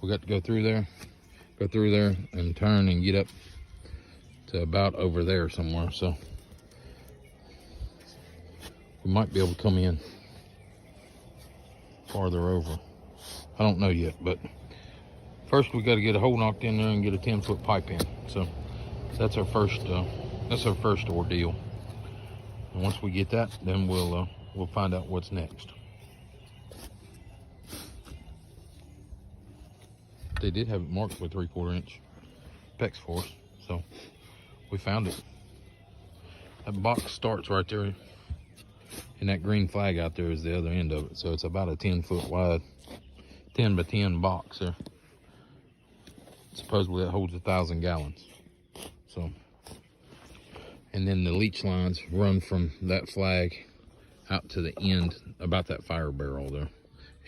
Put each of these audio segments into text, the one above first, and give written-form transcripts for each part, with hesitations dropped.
we got to go through there and turn and get up to about over there somewhere. So we might be able to come in farther over. I don't know yet, but first we got to get a hole knocked in there and get a 10-foot pipe in. So that's our first ordeal. And once we get that, then we'll find out what's next. They did have it marked with 3/4 inch PEX for us, so we found it. That box starts right there, and that green flag out there is the other end of it. So it's about a 10-foot wide, 10 by 10 box there. Supposedly it holds 1,000 gallons. So, and then the leach lines run from that flag out to the end, about that fire barrel there,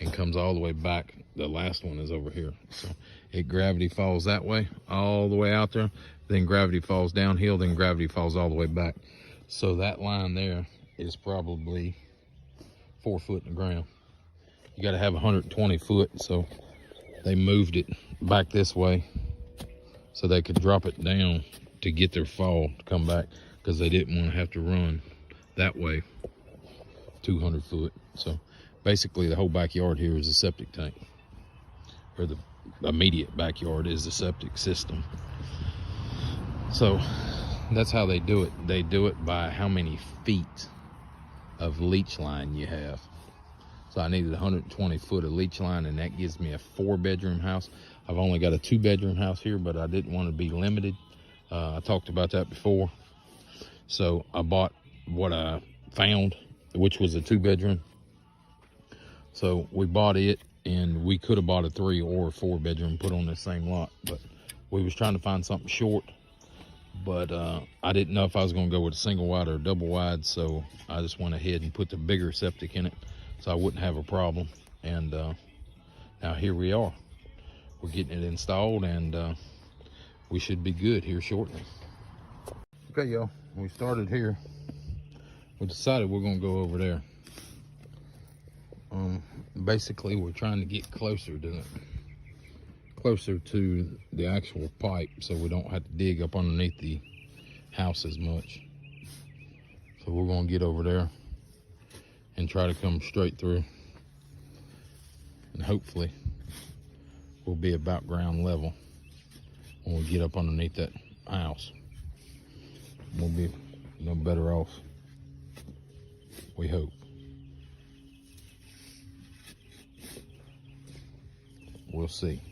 and comes all the way back. The last one is over here. So it gravity falls that way, all the way out there, then gravity falls downhill, then gravity falls all the way back. So that line there is probably 4 foot in the ground. You got to have 120 foot, so they moved it back this way so they could drop it down to get their fall to come back, because they didn't want to have to run that way 200 foot. So basically the whole backyard here is a septic tank, or the immediate backyard is the septic system. So that's how they do it. They do it by how many feet of leach line you have. So I needed 120 foot of leach line, and that gives me a 4-bedroom house. I've only got a 2-bedroom house here, but I didn't want to be limited. I talked about that before. So I bought what I found, which was a 2-bedroom. So we bought it, and we could have bought a 3 or a 4-bedroom put on the same lot, but we was trying to find something short. But I didn't know if I was going to go with a single wide or a double wide, so I just went ahead and put the bigger septic in it so I wouldn't have a problem. And now here we are. We're getting it installed, and we should be good here shortly. Okay, y'all, we started here. We decided we're going to go over there. Basically, we're trying to get closer to the actual pipe, so we don't have to dig up underneath the house as much. So we're going to get over there and try to come straight through, and hopefully we'll be about ground level when we get up underneath that house. We'll be no better off, we hope. We'll see.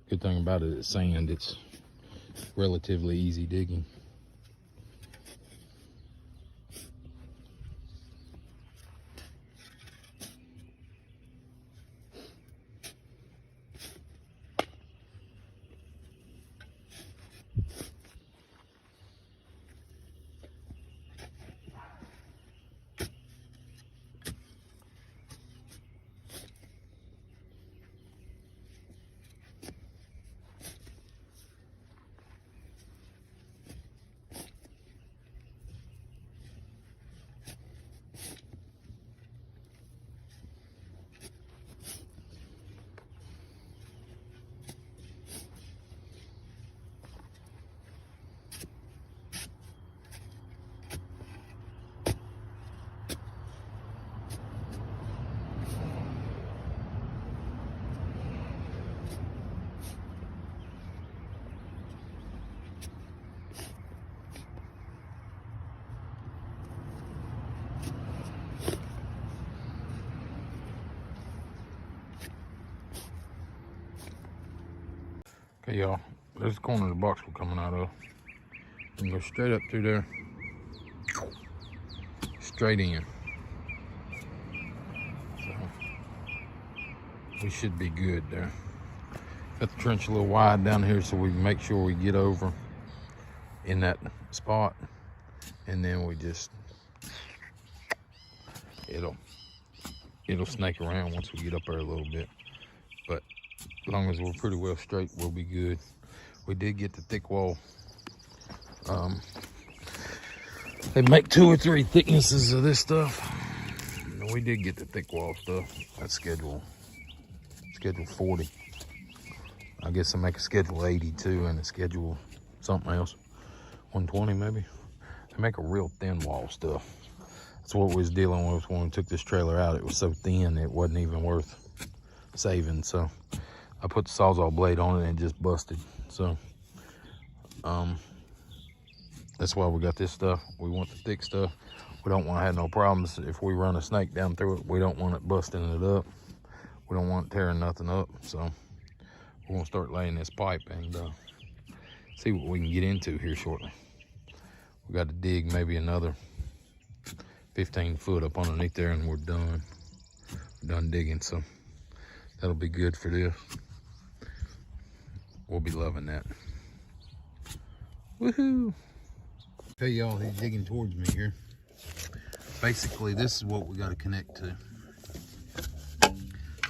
Good thing about it, it's sand. It's relatively easy digging. Okay, y'all, there's the corner of the box we're coming out of. You can go straight up through there, straight in. So we should be good there. Got the trench a little wide down here so we can make sure we get over in that spot, and then we just, it'll snake around once we get up there a little bit. But as long as we're pretty well straight, we'll be good. We did get the thick wall. They make 2 or 3 thicknesses of this stuff. We did get the thick wall stuff. That's schedule 40. I guess they make a schedule 82 and a schedule something else, 120 maybe. They make a real thin wall stuff. That's what we was dealing with when we took this trailer out. It was so thin it wasn't even worth saving. So I put the Sawzall blade on it and it just busted. So that's why we got this stuff. We want the thick stuff. We don't want to have no problems if we run a snake down through it. We don't want it busting it up. We don't want it tearing nothing up. So we're gonna start laying this pipe and see what we can get into here shortly. We got to dig maybe another 15 foot up underneath there and we're done. We're done digging, so that'll be good for this. We'll be loving that. Woohoo! Okay, y'all, he's digging towards me here. Basically, this is what we got to connect to.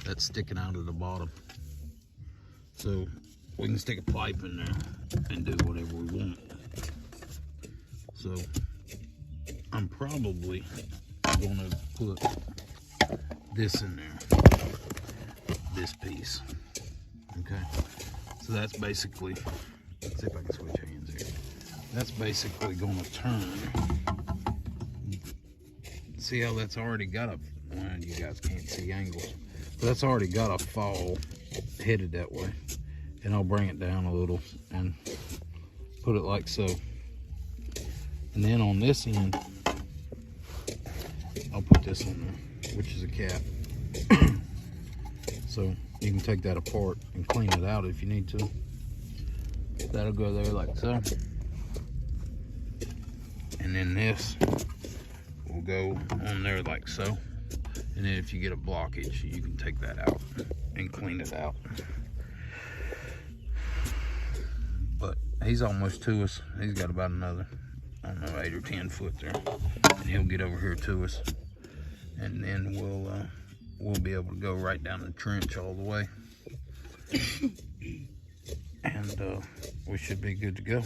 That's sticking out of the bottom. So we can stick a pipe in there and do whatever we want. So I'm probably gonna put this in there, this piece. Okay, so that's basically, let's see if I can switch hands here. That's basically gonna turn. See how that's already got a, well, you guys can't see angles, but that's already got a fall headed that way. And I'll bring it down a little and put it like so. And then on this end, I'll put this on there, which is a cap. So you can take that apart and clean it out if you need to. That'll go there like so. And then this will go on there like so. And then if you get a blockage, you can take that out and clean it out. But he's almost to us. He's got about another, I don't know, 8 or 10 foot there. And he'll get over here to us. And then we'll be able to go right down the trench all the way. And we should be good to go.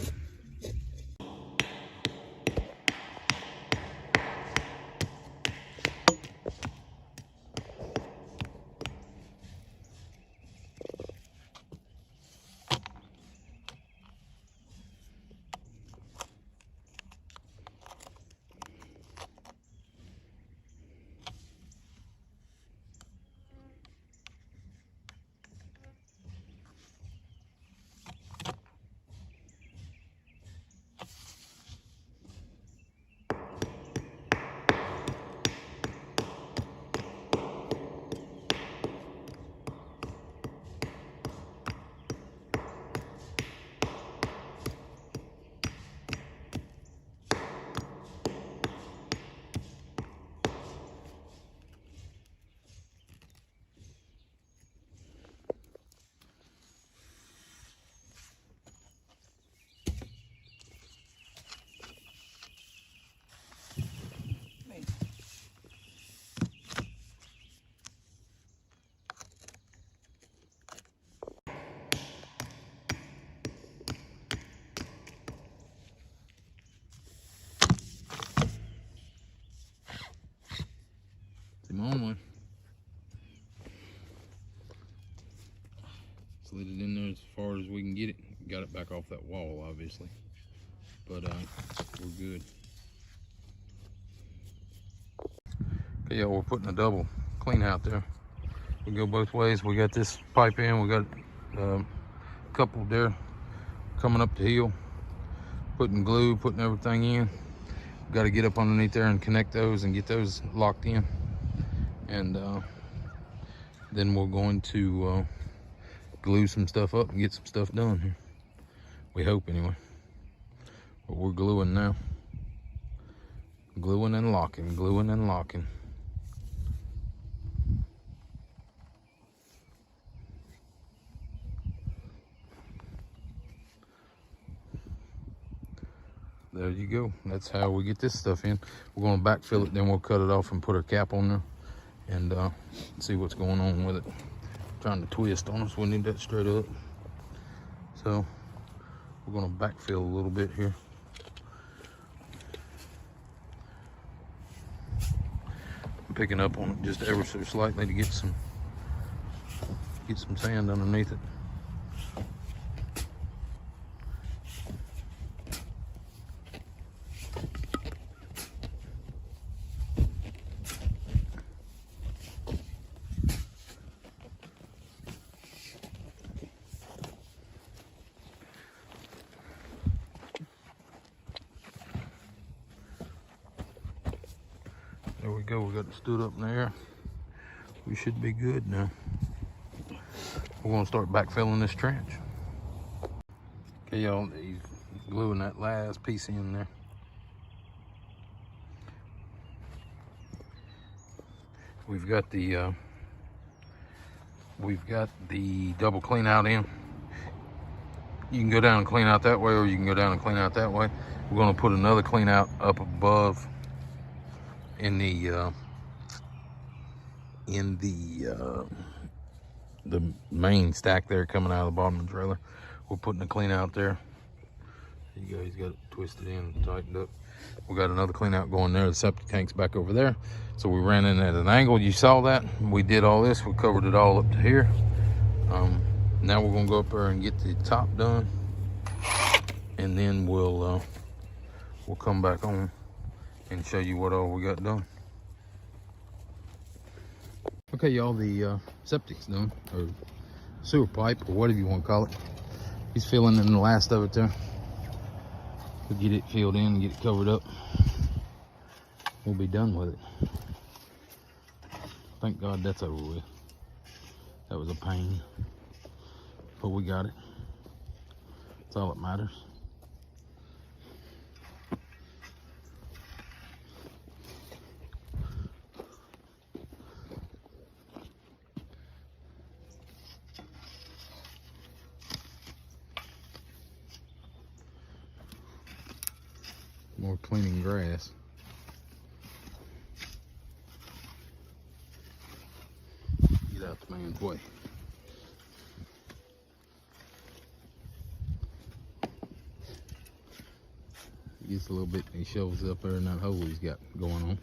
On one. Slid it in there as far as we can get it. Got it back off that wall, obviously. But we're good. Okay, y'all, we're putting a double clean out there. We go both ways. We got this pipe in. We got a couple there coming up the hill. Putting glue, putting everything in. Got to get up underneath there and connect those and get those locked in. And then we're going to glue some stuff up and get some stuff done here. We hope anyway. But we're gluing now. Gluing and locking, gluing and locking. there you go. That's how we get this stuff in. We're going to backfill it, then we'll cut it off and put our cap on there and see what's going on with it. Trying to twist on us, we need that straight up. So we're going to backfill a little bit here. I'm picking up on it just ever so slightly to get some sand underneath it. There we go, we got it stood up in there. We should be good now. We're gonna start backfilling this trench. Okay, y'all, he's gluing that last piece in there. We've got the double clean out in. You can go down and clean out that way, or you can go down and clean out that way. We're gonna put another clean out up above in the main stack there coming out of the bottom of the trailer. We're putting a clean out there. There you go, he's got it twisted in and tightened up. We got another clean out going there. The septic tank's back over there. So we ran in at an angle, you saw that. We did all this, we covered it all up to here. Now we're gonna go up there and get the top done. And then we'll come back on and show you what all we got done. Okay, y'all, the septic's done, or sewer pipe, or whatever you want to call it. He's filling in the last of it there. We'll get it filled in and get it covered up. We'll be done with it. Thank God that's over with. That was a pain, but we got it. That's all that matters. More cleaning grass. Get out the man's way. He gets a little bit, he shovels up there in that hole he's got going on.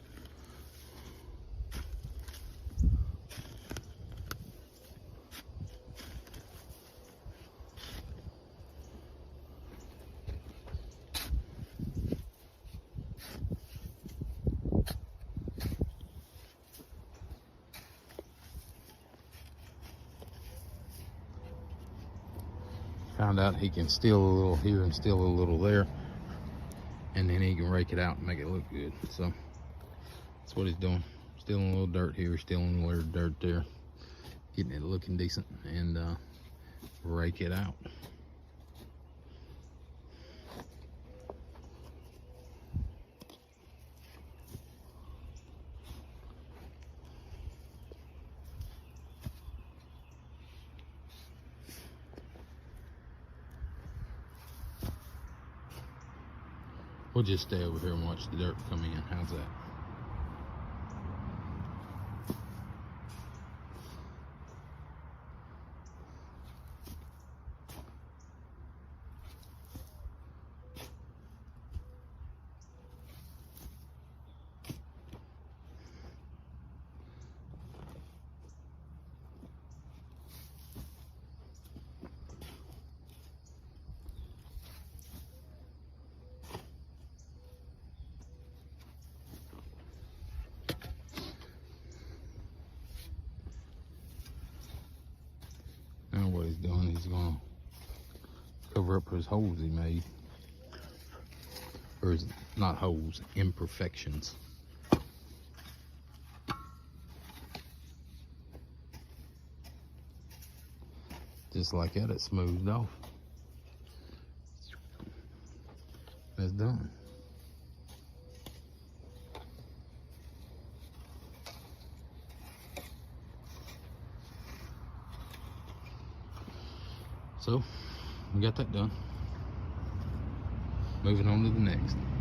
Found out he can steal a little here and steal a little there, and then he can rake it out and make it look good. So that's what he's doing. Stealing a little dirt here, stealing a little dirt there, getting it looking decent, and rake it out. We'll just stay over here and watch the dirt come in. How's that? Now what he's doing, he's gonna cover up his holes he made. Or his, not holes, imperfections. Just like that, it's smoothed off. That's done. So, we got that done. moving on to the next.